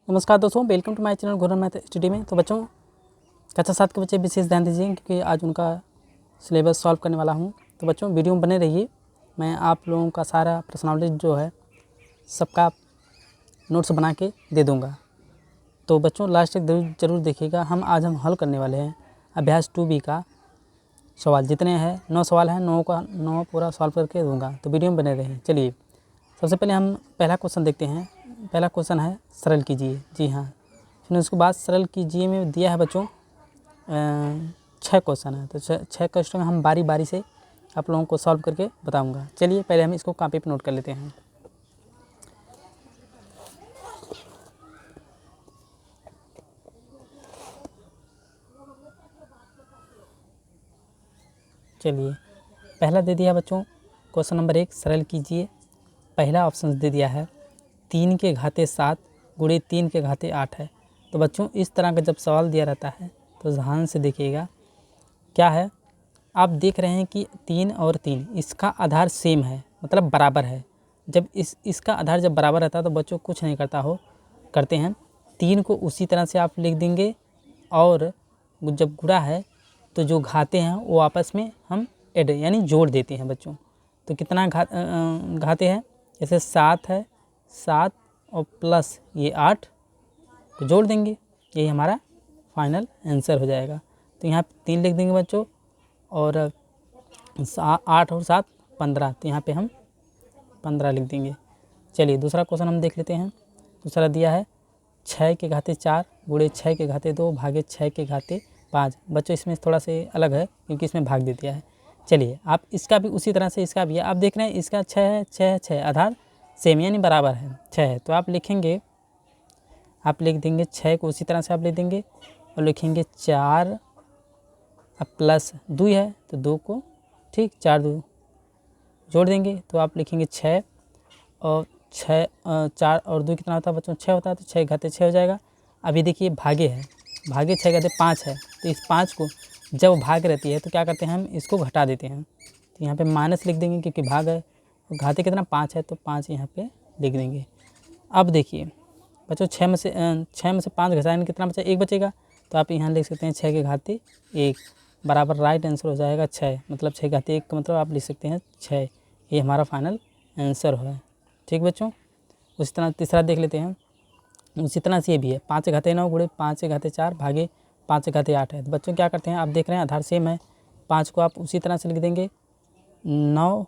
नमस्कार दोस्तों, welcome to my channel घोरन मैथ स्टडी में। तो बच्चों, कक्षा 7 के बच्चे विशेष ध्यान दीजिए क्योंकि आज उनका सिलेबस सॉल्व करने वाला हूं। तो बच्चों, वीडियो में बने रहिए। मैं आप लोगों का सारा पर्सनालिटी जो है सबका नोट्स बना के दे दूंगा। तो बच्चों, लास्ट तक जरूर देखिएगा। हम हल करने वाले हैं अभ्यास 2B का सवाल। जितने हैं 9 सवाल हैं, 9 का 9 पूरा सॉल्व करके दूंगा। तो वीडियो में बने रहिए। चलिए, सबसे पहले हम पहला क्वेश्चन देखते हैं। पहला क्वेश्चन है सरल कीजिए। जी हाँ, फिर उसके बाद सरल कीजिए में दिया है बच्चों 6 क्वेश्चन है। तो 6 क्वेश्चन हम बारी बारी से आप लोगों को सॉल्व करके बताऊंगा। चलिए, पहले हम इसको कॉपी पे नोट कर लेते हैं। चलिए, पहला दे दिया बच्चों क्वेश्चन नंबर 1, सरल कीजिए। पहला ऑप्शन दे दिया है 3 के घाते 7 गुणे 3 के घाते 8 है। तो बच्चों, इस तरह का जब सवाल दिया रहता है तो ध्यान से देखिएगा। क्या है, आप देख रहे हैं कि 3 और 3 इसका आधार सेम है, मतलब बराबर है। जब इसका आधार जब बराबर रहता है तो बच्चों कुछ नहीं करते हैं 3 को उसी तरह से आप लिख देंगे, और जब गुणा है तो जो घाते हैं वो आपस में हम ऐड यानी जोड़ देते हैं बच्चों। तो कितना घाते हैं, जैसे 7 है, 7 और प्लस ये 8 को जोड़ देंगे, यही हमारा फाइनल आंसर हो जाएगा। तो यहाँ 3 लिख देंगे बच्चों, और 8 और 7 15, तो यहाँ पे हम 15 लिख देंगे। चलिए, दूसरा क्वेश्चन हम देख लेते हैं। दूसरा दिया है 6 के घाते 4 गुणे 6 के घाते 2 भागे 6 के घाते 5। बच्चों, इसमें थोड़ा से अलग है क्योंकि इसमें भाग दे दिया है। चलिए, आप इसका भी उसी तरह से इसका भी है। आप देख रहे हैं इसका 6 है, 6 है, 6 आधार सेम यानी बराबर है, 6 है। तो आप लिख देंगे 6 को उसी तरह से आप लिख देंगे, और लिखेंगे 4 प्लस 2 है तो 2 को ठीक 4 2 जोड़ देंगे। तो आप लिखेंगे 6 और 6 4 और 2 कितना होता है बच्चों, 6 होता है। तो 6 घाते 6 हो जाएगा। अभी देखिए भागे है, भागे 6 घाते 5 है। तो इस 5 को जब भाग रहती है तो क्या करते हैं, हम इसको घटा देते हैं। तो यहाँ पे माइनस लिख देंगे क्योंकि भाग है, और घाते कितना 5 है, तो 5 यहाँ पे लिख देंगे। अब देखिए बच्चों, 6 में से 5 घटाएंगे कितना बचा, 1 बचेगा। तो आप यहाँ लिख सकते हैं 6 के घाते 1 बराबर राइट आंसर हो जाएगा 6, मतलब 6 घाते 1 का मतलब आप लिख सकते हैं 6। ये हमारा फाइनल आंसर है। ठीक बच्चों, उसी तरह तीसरा देख लेते हैं। उसी तरह से ये भी है 5 घाते 9 गुणे 5 घाते 4 भागे 5 घाते 8 है। तो बच्चों क्या करते हैं, आप देख रहे हैं आधार सेम है। 5 को आप उसी तरह से लिख देंगे, 9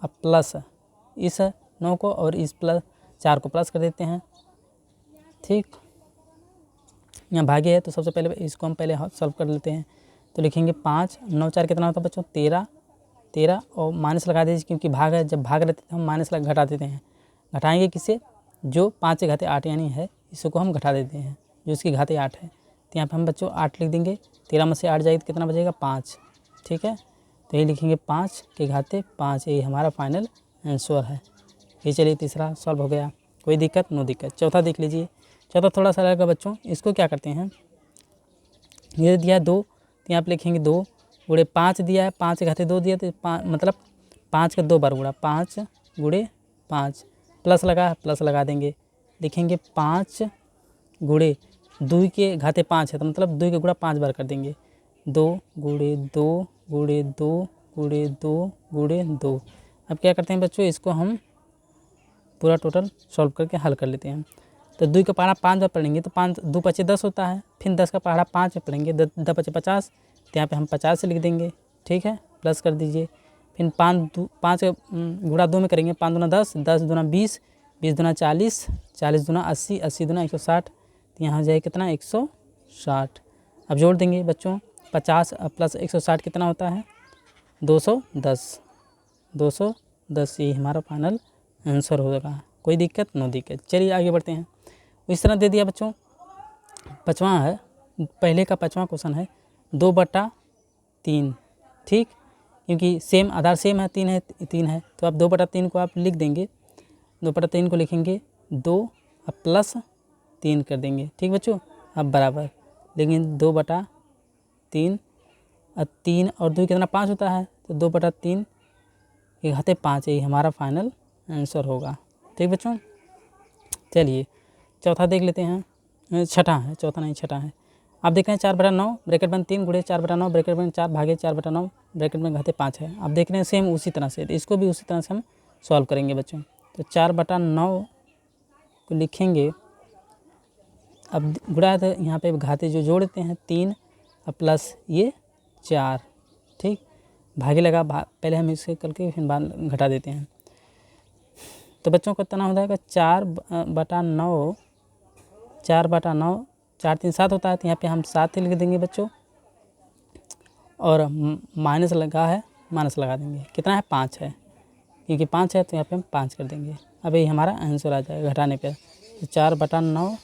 प्लस इस 9 को और इस प्लस 4 को प्लस कर देते हैं। ठीक, यहाँ भागे है तो सबसे पहले इसको हम पहले सॉल्व कर लेते हैं। तो लिखेंगे 5 9 4 कितना होता है बच्चों, 13 और माइनस लगा दीजिए क्योंकि भाग है। जब भाग रहते हैं तो हम माइनस घटा देते हैं। घटाएंगे किसे, जो 5 के घाते 8 यानी है, इसको हम घटा देते हैं जो इसकी घाते 8 है। तो यहाँ पर हम बच्चों 8 लिख देंगे। 13 में से 8 जाएगी तो कितना बचेगा, 5। ठीक है, तो ये लिखेंगे 5 के घाते 5, यही हमारा फाइनल आंसर है। ये चलिए, तीसरा सॉल्व हो गया, कोई दिक्कत नो दिक्कत। चौथा देख लीजिए। चौथा थोड़ा सा लगेगा बच्चों। इसको क्या करते हैं, ये दिया है 2, तो यहाँ पर लिखेंगे 2 गुणे 5 दिया है, 5 के घाते 2 दिया, तो मतलब 5 का 2 बार गुणा, 5 गुणे 5 प्लस लगा देंगे। लिखेंगे 5 गुणे 2 के घाते 5 है, तो मतलब 2 के गुणा 5 बार कर देंगे। 2 गुणे 2 गुणे 2 गुणे 2 गुणे 2। अब क्या करते हैं बच्चों, इसको हम पूरा टोटल सॉल्व करके हल कर लेते हैं। तो 2 का पहाड़ा 5 बार पढ़ेंगे तो 5 2 पचे 10 होता है। फिर 10 का पहाड़ा 5 में पढ़ेंगे, 10 पचे 50, तो यहाँ पे हम 50 से लिख देंगे। ठीक है, प्लस कर दीजिए। फिर 5 गुणा 2 में करेंगे, 5 दूना 10, 10 दूना 20, 20 दूना 40, 40 दूना 80, 80 दूना 160, तो यहाँ जाए कितना 160। अब जोड़ देंगे बच्चों, 50 प्लस 160 कितना होता है, 210। 210 ये हमारा फाइनल आंसर होगा। कोई दिक्कत नो दिक्कत। चलिए आगे बढ़ते हैं। इस तरह दे दिया बच्चों। 5वां है, पहले का 5वां क्वेश्चन है 2/3। ठीक, क्योंकि सेम आधार सेम है, 3 है तो आप 2/3 को आप लिख देंगे। 2/3 को लिखेंगे 2 प्लस 3 कर देंगे। ठीक बच्चों, अब बराबर लेकिन 2/3 और 3 और 2 कितना 5 होता है, तो 2/3 ये घाते 5 है, ये हमारा फाइनल आंसर होगा। ठीक बच्चों, चलिए चौथा देख लेते हैं, छठा है, चौथा नहीं छठा है। आप देख रहे हैं 4/9 ब्रैकेट बंद 3 गुणे 4/9 ब्रैकेट बंद 4 भागे 4/9 ब्रैकेट में घाते 5 है। आप देख रहे हैं सेम उसी तरह से, इसको भी उसी तरह से हम सॉल्व करेंगे बच्चों। तो 4/9 को लिखेंगे, अब गुणा तो यहाँ पे घाते जो जोड़ते हैं 3 और प्लस ये 4, ठीक, भागे लगा पहले हम इसे करके फिर बाद घटा देते हैं। तो बच्चों का कितना हो जाएगा 4/9, 4/9, 4 3 7 होता है, तो यहाँ पे हम 7 लिख देंगे बच्चों, और माइनस लगा है, माइनस लगा देंगे, कितना है 5 है, क्योंकि 5 है तो यहाँ पे हम 5 कर देंगे। अब ये हमारा आंसर आ जाएगा घटाने पर। तो 4/9,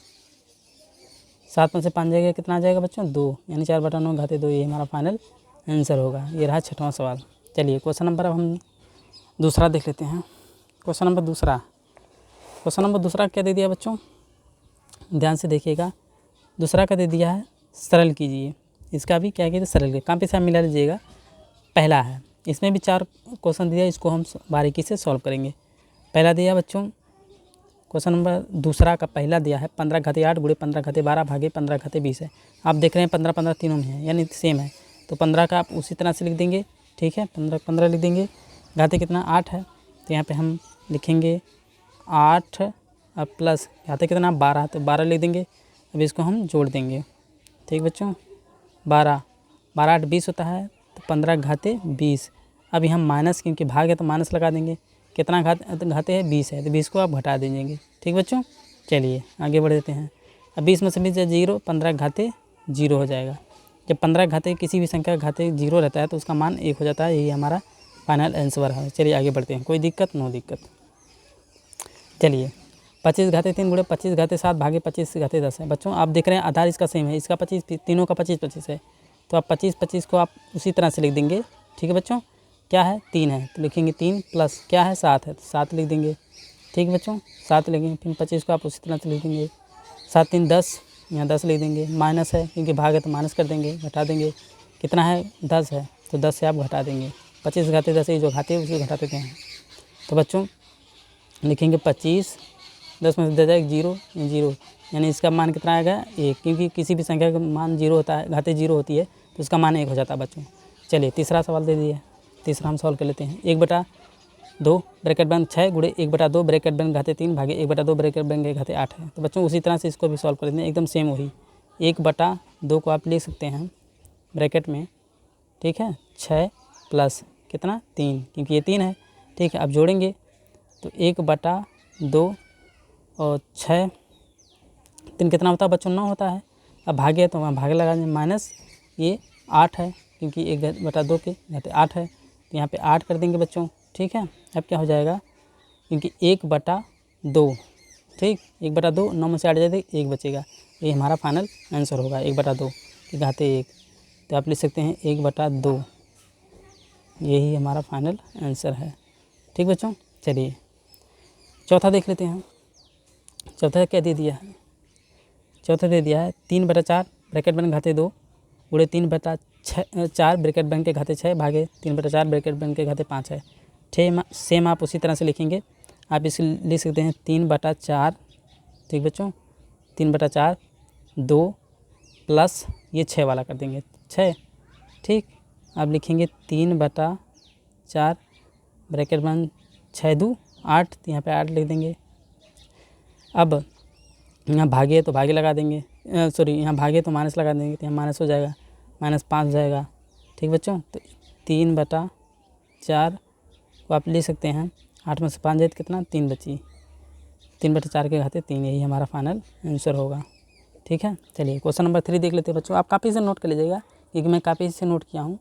7 में से 5 जाएगा, कितना आ जाएगा बच्चों 2, यानी 4/9 घाते 2, ये हमारा फाइनल आंसर होगा। ये रहा छठवां सवाल। चलिए क्वेश्चन नंबर अब हम दूसरा देख लेते हैं। क्वेश्चन नंबर दूसरा क्या दे दिया बच्चों, ध्यान से देखिएगा। दूसरा का दे दिया है सरल कीजिए, इसका भी क्या कीजिए सरल कीजिए, कॉपी से आप मिला लीजिएगा। पहला है, इसमें भी 4 क्वेश्चन दिया, इसको हम बारीकी से सॉल्व करेंगे। पहला दिया बच्चों क्वेश्चन नंबर दूसरा का पहला दिया है 15/8 गुणे 15/12 भागे 15/20 है। आप देख रहे हैं 15 तीनों में है, यानी सेम है, तो 15 का आप उसी तरह से लिख देंगे, ठीक है, 15 लिख देंगे। घाते कितना 8 है, तो यहाँ पे हम लिखेंगे 8 अब प्लस घाते कितना 12, तो 12 लिख देंगे। अब इसको हम जोड़ देंगे, ठीक बच्चों, 12 8 20 होता है, तो 15/20। अभी हम माइनस, क्योंकि भाग है तो माइनस लगा देंगे, कितना घाते हैं 20 है, तो 20 को आप घटा दीजिएंगे, ठीक बच्चों। चलिए आगे बढ़ देते हैं। अब 20 में से 20 0, 15/0 हो जाएगा। जब 15 घाते किसी भी संख्या घाते 0 रहता है तो उसका मान 1 हो जाता है, यही हमारा फाइनल आंसर है। चलिए आगे बढ़ते हैं, कोई दिक्कत नो दिक्कत। चलिए 25/3 गुणे 25/7 भागे 25/10 है। बच्चों आप देख रहे हैं आधार इसका सेम है, इसका 25, तीनों का 25 है, तो आप 25 को आप उसी तरह से लिख देंगे, ठीक है बच्चों। क्या है 3 है, तो लिखेंगे 3 प्लस क्या है 7 है, तो 7 लिख देंगे, ठीक बच्चों, 7 लिखेंगे। फिर 25 को आप उसी तरह से लिख देंगे, 7 3 10, यहाँ 10 लिख देंगे। माइनस है क्योंकि भाग है तो माइनस कर देंगे, घटा देंगे, कितना है 10 है, तो 10 से आप घटा देंगे। 25 घाते 10, ये जो घाते हैं उसी घटा देते हैं। तो बच्चों लिखेंगे 25, 10 में से 10 जाएगा 0, 0, यानी इसका मान कितना आएगा 1, क्योंकि किसी भी संख्या का मान 0 होता है, घाते 0 होती है, तो उसका मान 1 हो जाता है बच्चों। चलिए तीसरा सवाल दे दिए, तीसरा हम सॉल्व कर लेते हैं। 1/2 ब्रैकेट बंद 6 गुणे 1/2 ब्रैकेट बंद घाते 3 भागे 1/2 ब्रैकेट बंद घाते 8 है। तो बच्चों उसी तरह से इसको भी सॉल्व कर लेते हैं, एकदम सेम वही। 1/2 को आप लिख सकते हैं ब्रैकेट में, ठीक है, 6 प्लस कितना 3, क्योंकि ये 3 है, ठीक है। अब जोड़ेंगे तो 1/2 और 6, 3 कितना होता है बच्चों 9 होता है। अब भागे तो वहाँ भागे लगा दें, माइनस ये 8 है, क्योंकि 1/2 के घाते 8 है, तो यहाँ पे 8 कर देंगे बच्चों, ठीक है। अब क्या हो जाएगा, क्योंकि 1/2, ठीक, 1/2, 9 में से 8 जाए 1 बचेगा, ये हमारा फाइनल आंसर होगा 1/2 के घाते 1। तो आप लिख सकते हैं 1/2, यही हमारा फाइनल आंसर है, ठीक बच्चों। चलिए चौथा देख लेते हैं। चौथा क्या दे दिया है, चौथा दे दिया है 3/4 ब्रैकेट बंद घाते 2 गुणे 3/4 ब्रैकेट बंद के घाते 6 भागे 3/4 ब्रैकेट बंद के घाते 5 है। सेम आप उसी तरह से लिखेंगे, आप इसे लिख सकते हैं 3/4, ठीक बच्चों, 3/4 2 प्लस ये 6 वाला कर देंगे 6, ठीक। आप लिखेंगे 3/4 ब्रैकेट बंद 6 2 8, तो यहाँ पे 8 लिख देंगे। अब यहाँ भागे तो भागे लगा देंगे, सॉरी यहाँ भागे तो माइनस लगा देंगे, तो यहाँ माइनस हो जाएगा, -5 हो जाएगा, ठीक बच्चों। तो 3/4 को आप ले सकते हैं, 8 में से 5 जाए तो कितना 3 बची, 3/4 के घाते 3, यही हमारा फाइनल आंसर होगा, ठीक है। चलिए क्वेश्चन नंबर 3 देख लेते हैं बच्चों। आप कापी से नोट कर लीजिएगा, क्योंकि मैं कापी से नोट किया हूँ,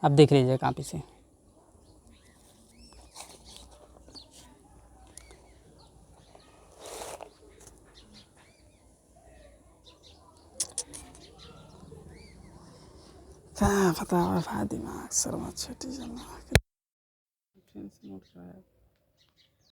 आप देख लीजिएगा कापी से। क्या पता दिमाग सर्व छठी नोट कराया।